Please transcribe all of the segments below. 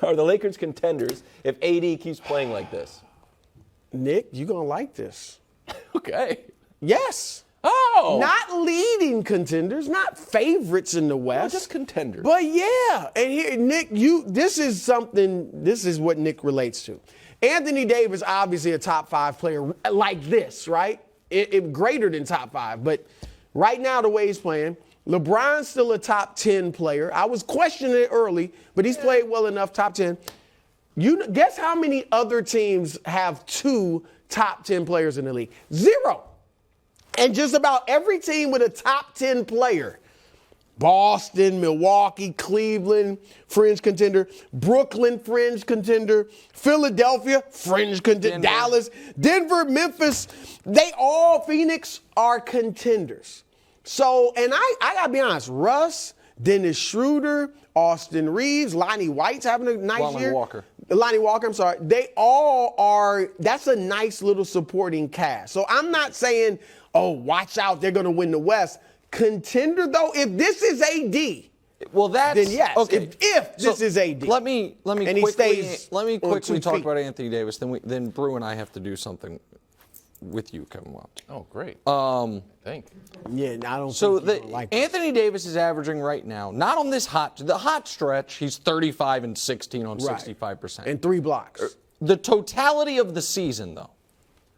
are the Lakers contenders if AD keeps playing like this? Nick, you're going to like this. Okay. Yes. Oh. Not leading contenders, not favorites in the West. No, just contenders. But yeah. And here, Nick, this is what Nick relates to. Anthony Davis, obviously a top 5 player like this, right? It greater than top 5. But right now, the way he's playing, LeBron's still a top 10 player. I was questioning it early, but he's played well enough, top 10. You guess how many other teams have 2 top 10 players in the league? 0. And just about every team with a top 10 player, Boston, Milwaukee, Cleveland, fringe contender, Brooklyn, fringe contender, Philadelphia, fringe contender, Dallas, Denver, Memphis, Phoenix are contenders. So, and I got to be honest, Russ, Dennis Schroeder, Austin Reeves, Lonnie White's having a nice year. Lonnie Walker, I'm sorry. They all are, that's a nice little supporting cast. So I'm not saying, oh, watch out, they're going to win the West. Contender, though, if this is AD, well, that's then yes. Okay. If this is AD, let me and quickly talk about Anthony Davis. Then Brew and I have to do something with you, Kevin Wildes. Oh, great. Thank you. Yeah, I don't. So think like Anthony Davis is averaging right now, not on this the hot stretch. He's 35 and 16 on 65%, and 3 blocks. The totality of the season, though,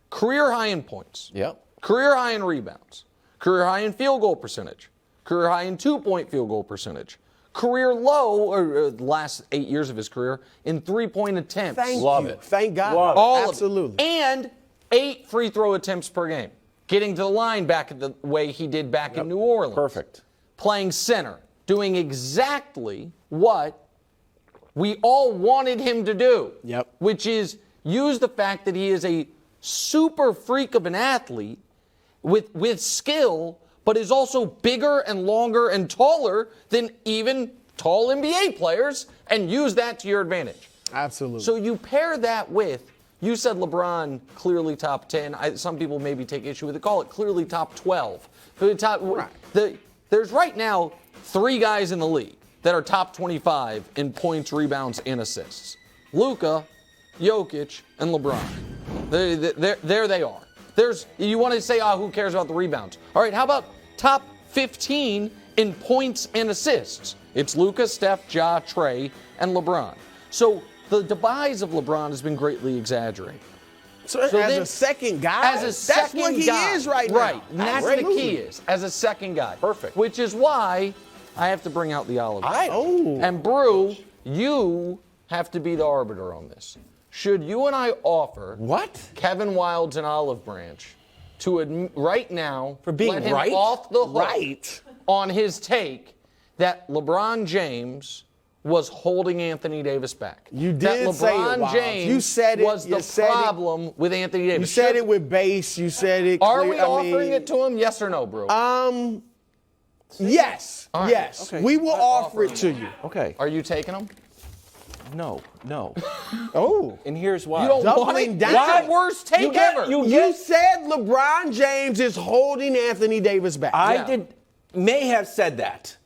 career high in points. Yep. Career high in rebounds. Career high in field goal percentage. Career high in 2-point field goal percentage. Career low, or last 8 years of his career, in 3-point attempts. Love it. Thank God. Love it. All Absolutely. And 8 free throw attempts per game. Getting to the line back the way he did back in New Orleans. Perfect. Playing center. Doing exactly what we all wanted him to do. Yep. Which is use the fact that he is a super freak of an athlete with skill, but is also bigger and longer and taller than even tall NBA players, and use that to your advantage. Absolutely. So you pair that with, you said LeBron clearly top 10. Some people maybe take issue with it. Call it clearly top 12. There's right now 3 guys in the league that are top 25 in points, rebounds, and assists. Luka, Jokic, and LeBron. There they are. You want to say, who cares about the rebounds? All right, how about top 15 in points and assists? It's Luka, Steph, Ja, Trey, and LeBron. So the demise of LeBron has been greatly exaggerated. So as a second guy? That's what he is right now. Right, and that's what the key is, as a second guy. Perfect. Which is why I have to bring out the olive. Oh. And Brew, you have to be the arbiter on this. Should you and I offer Kevin Wildes an olive branch to right now for being let him right off the hook on his take that LeBron James was holding Anthony Davis back? You did that say it, LeBron Wildes. James You said it, was the problem with Anthony Davis. You said it with base. You said it clear. Are we offering it to him? Yes or no, Brew? Yes. Right. Yes. Okay. We will offer it to you. Okay. Are you taking him? No. Oh. And here's why. You don't want Doubling it? down. That's the worst take ever. You said LeBron James is holding Anthony Davis back. May have said that.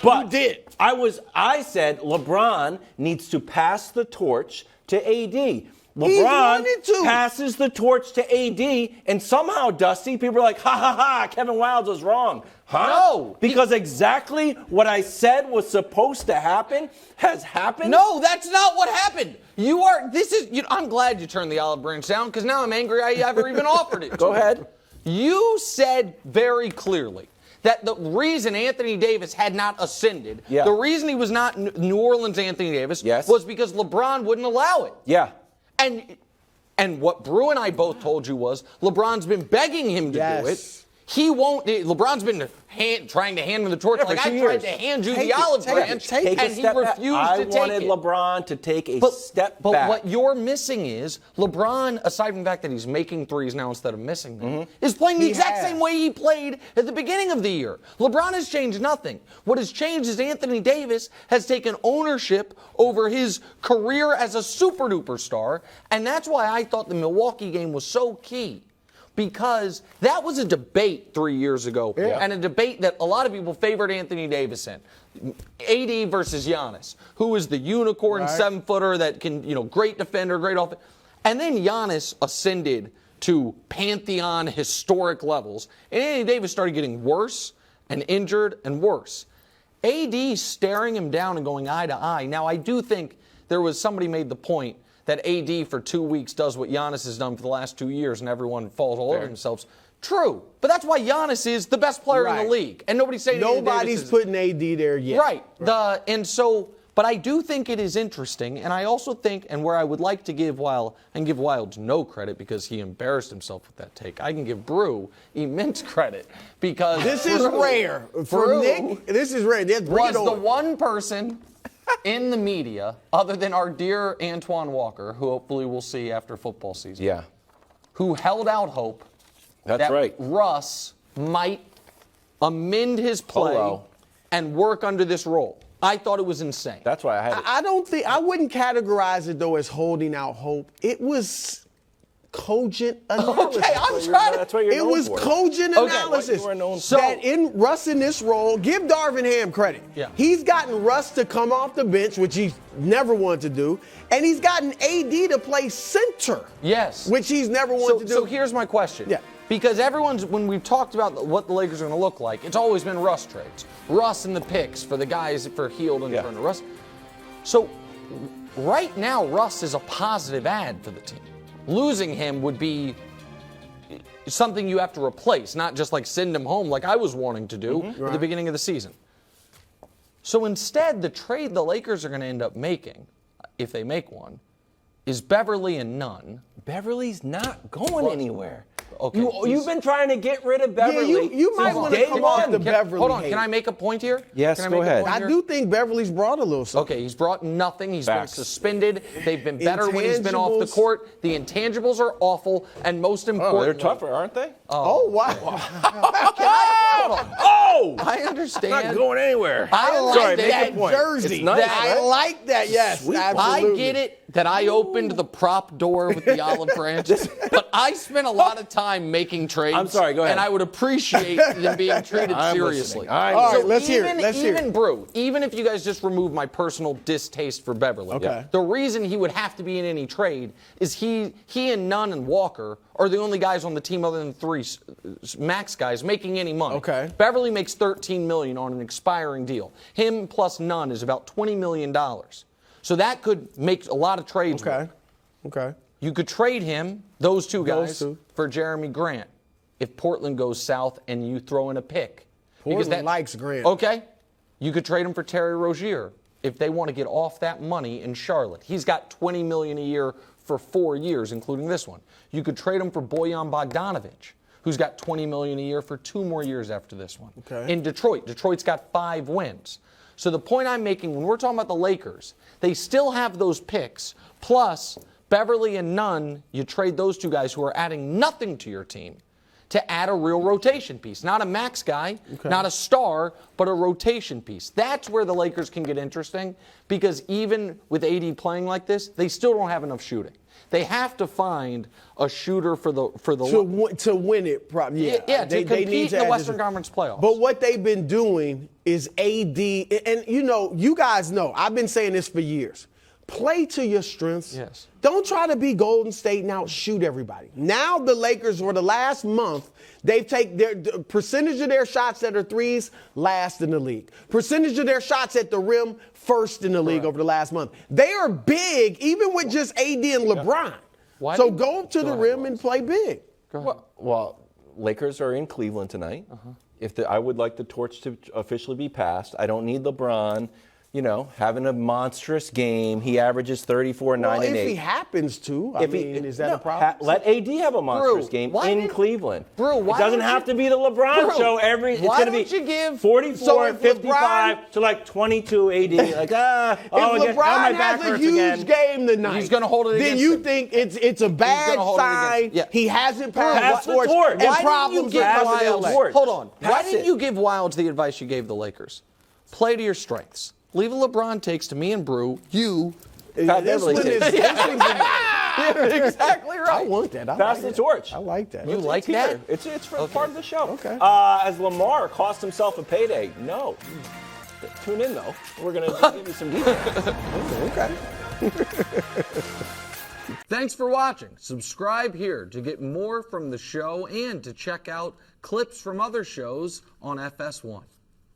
But you did. I said LeBron needs to pass the torch to AD. He wanted to. Passes the torch to AD, and somehow, Dusty, people are like, ha, Kevin Wildes was wrong. Huh? No. Because exactly what I said was supposed to happen has happened? No, that's not what happened. I'm glad you turned the olive branch down, because now I'm angry I ever even offered it. Go ahead. You said very clearly that the reason Anthony Davis had not ascended, the reason he was not New Orleans Anthony Davis, was because LeBron wouldn't allow it. Yeah. And what Brew and I both told you was LeBron's been begging him to do it. He won't. LeBron's been trying to hand him the torch. Like I tried to hand you the olive branch, and he refused to take it. I wanted LeBron to take a step back. But what you're missing is LeBron, aside from the fact that he's making threes now instead of missing them, is playing the exact same way he played at the beginning of the year. LeBron has changed nothing. What has changed is Anthony Davis has taken ownership over his career as a super-duper star, and that's why I thought the Milwaukee game was so key. because that was a debate 3 years ago, and a debate that a lot of people favored Anthony Davis in. AD versus Giannis, who is the unicorn 7-footer that can, great defender, great offense. And then Giannis ascended to Pantheon historic levels, and Anthony Davis started getting worse and injured and worse. AD staring him down and going eye to eye. Now, I do think somebody made the point that AD for 2 weeks does what Giannis has done for the last 2 years, and everyone falls all over themselves. True, but that's why Giannis is the best player in the league, and nobody's saying nobody's putting AD there yet. Right. But I do think it is interesting, and I also think, and where I would like to give Wildes no credit because he embarrassed himself with that take. I can give Brew immense credit because this is rare for Nick. This is rare. Was the one person in the media, other than our dear Antoine Walker, who hopefully we'll see after football season, who held out hope that Russ might amend his play and work under this role. I thought it was insane. That's why I had it. I wouldn't categorize it, though, as holding out hope. It was cogent analysis. Okay, I'm trying. That's what you're known It was for. cogent analysis. That in Russ in this role, give Darvin Ham credit. Yeah. He's gotten Russ to come off the bench, which he's never wanted to do, and he's gotten AD to play center. Yes. Which he's never wanted to do. So here's my question. Yeah. Because when we've talked about what the Lakers are going to look like, it's always been Russ trades. Russ and the picks for the guys for Hield and for Russ. So right now, Russ is a positive add for the team. Losing him would be something you have to replace, not just like send him home like I was wanting to do at the beginning of the season. So instead, the trade the Lakers are going to end up making, if they make one, is Beverly and Nunn. Beverly's not going anywhere. Okay, you've been trying to get rid of Beverly. Yeah, you might want to come off the Beverly. Hold on, can I make a point here? Yes, go ahead. I do think Beverly's brought a little something. Okay, he's brought nothing. He's been suspended. They've been better when he's been off the court. The intangibles are awful, and most importantly, they're tougher, aren't they? Oh, wow. I understand. Not going anywhere. I like that point. jersey. It's nice, I right? like that, yes. Absolutely. I get it that I opened the prop door with the olive branches, but I spent a lot of time making trades. I'm sorry, go ahead. And I would appreciate them being treated seriously. All right, let's hear it. Even Brew, even if you guys just remove my personal distaste for Beverly, the reason he would have to be in any trade is he and Nunn and Walker are the only guys on the team other than the three max guys making any money. Okay. Beverly makes $13 million on an expiring deal. Him plus Nunn is about $20 million. So that could make a lot of trades work. Okay. You could trade him, those two guys, for Jeremy Grant if Portland goes south and you throw in a pick. Portland likes Grant. Okay. You could trade him for Terry Rozier if they want to get off that money in Charlotte. He's got $20 million a year for 4 years, including this one. You could trade him for Bojan Bogdanovic, who's got $20 million a year for 2 more years after this one. Okay. In Detroit, Detroit's got 5 wins. So the point I'm making, when we're talking about the Lakers, they still have those picks, plus Beverly and Nunn, you trade those two guys who are adding nothing to your team to add a real rotation piece. Not a max guy, not a star, but a rotation piece. That's where the Lakers can get interesting because even with AD playing like this, they still don't have enough shooting. They have to find a shooter for the to win it. To compete in the Western Conference playoffs. But what they've been doing is AD, and you guys know, I've been saying this for years. Play to your strengths. Yes. Don't try to be Golden State and outshoot everybody. Now the Lakers, for the last month, they've taken their percentage of their shots that are threes last in the league. Percentage of their shots at the rim first in the league over the last month. They are big, even with just AD and LeBron. So go to the rim and play big. Well, Lakers are in Cleveland tonight. I would like the torch to officially be passed. I don't need LeBron, having a monstrous game. He averages 34, 9, and 8. If he happens to, is that a problem? Let AD have a monstrous game in Cleveland. It doesn't have to be the LeBron show every. It's going to be 44, 55 to like 22 AD. Like if LeBron has a huge game tonight, he's going to hold it against then you him. think it's a bad sign. He hasn't passed the torch. And problems are Hold on. Why didn't you give Wildes the advice you gave the Lakers? Play to your strengths. Leave a LeBron takes to me and Brew. This Exactly right. I want that. I Pass like the it. torch. I like that. You like it's that? here. It's for part of the show. Okay. Has Lamar cost himself a payday? No. Tune in, though. We're going to give you some details. Okay. Thanks for watching. Subscribe here to get more from the show and to check out clips from other shows on FS1.